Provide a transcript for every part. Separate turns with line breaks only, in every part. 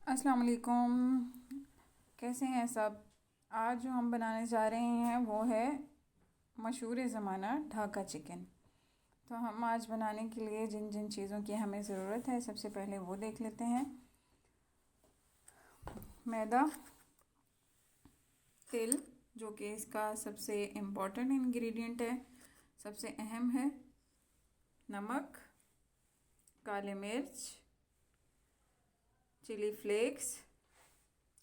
अस्सलाम वालेकुम। कैसे हैं सब। आज जो हम बनाने जा रहे हैं वो है मशहूर ज़माना ढाका चिकन। तो हम आज बनाने के लिए जिन जिन चीज़ों की हमें ज़रूरत है सबसे पहले वो देख लेते हैं। मैदा, तिल जो कि इसका सबसे इम्पोर्टेंट इंग्रेडिएंट है, सबसे अहम है, नमक, काले मिर्च, चिली फ्लेक्स,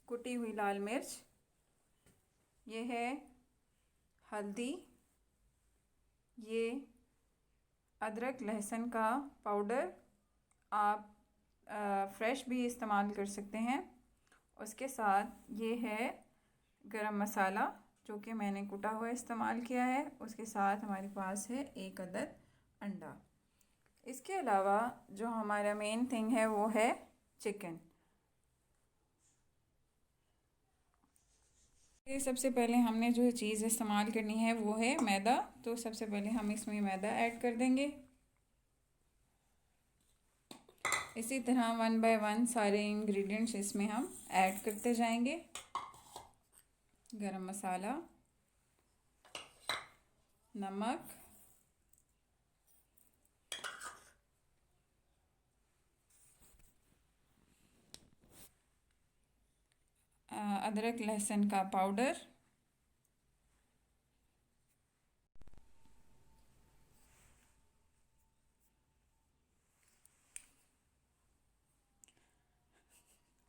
कुटी हुई लाल मिर्च, ये है हल्दी, ये अदरक लहसुन का पाउडर, आप फ्रेश भी इस्तेमाल कर सकते हैं। उसके साथ ये है गरम मसाला जो कि मैंने कुटा हुआ इस्तेमाल किया है। उसके साथ हमारे पास है एक अदद अंडा। इसके अलावा जो हमारा मेन थिंग है वो है चिकन। ये सबसे पहले हमने जो चीज़ इस्तेमाल करनी है वो है मैदा। तो सबसे पहले हम इसमें मैदा ऐड कर देंगे। इसी तरह 1 बाय 1 सारे इंग्रेडिएंट्स इसमें हम ऐड करते जाएंगे। गरम मसाला, नमक, अदरक लहसुन का पाउडर,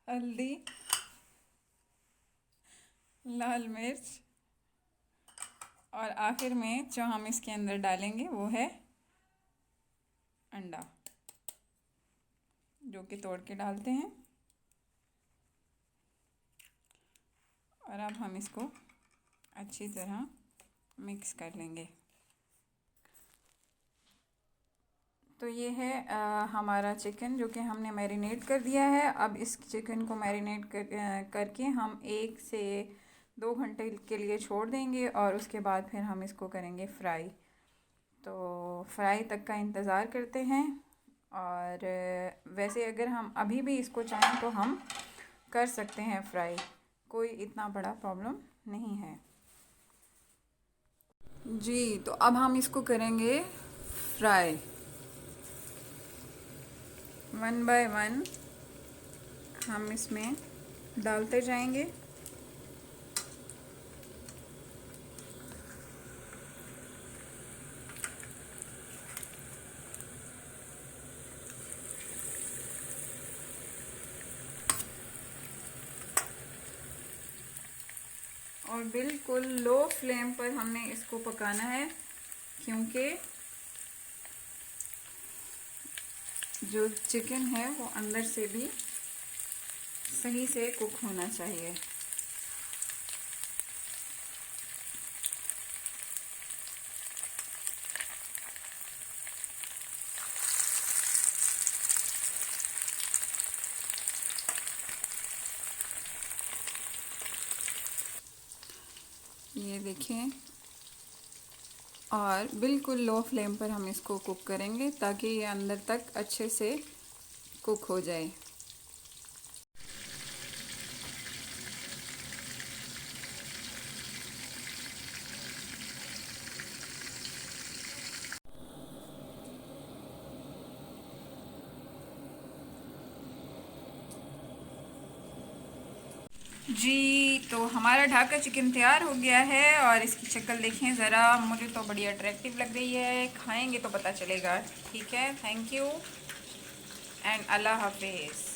हल्दी, लाल मिर्च और आखिर में जो हम इसके अंदर डालेंगे वो है अंडा जो कि तोड़ के डालते हैं। और अब हम इसको अच्छी तरह मिक्स कर लेंगे। तो ये है हमारा चिकन जो कि हमने मैरिनेट कर दिया है। अब इस चिकन को मैरिनेट करके हम 1 से 2 घंटे के लिए छोड़ देंगे और उसके बाद फिर हम इसको करेंगे फ्राई। तो फ्राई तक का इंतज़ार करते हैं। और वैसे अगर हम अभी भी इसको चाहें तो हम कर सकते हैं फ्राई, कोई इतना बड़ा प्रॉब्लम नहीं है जी। तो अब हम इसको करेंगे फ्राई 1 बाय 1 हम इसमें डालते जाएंगे। और बिल्कुल लो फ्लेम पर हमने इसको पकाना है क्योंकि जो चिकन है वो अंदर से भी सही से कुक होना चाहिए। ये देखें, और बिल्कुल लो फ्लेम पर हम इसको कुक करेंगे ताकि ये अंदर तक अच्छे से कुक हो जाए। जी, तो हमारा ढाका चिकन तैयार हो गया है और इसकी शक्ल देखें ज़रा, मुझे तो बड़ी अट्रैक्टिव लग रही है। खाएंगे तो पता चलेगा। ठीक है, थैंक यू एंड अल्लाह हाफिज़।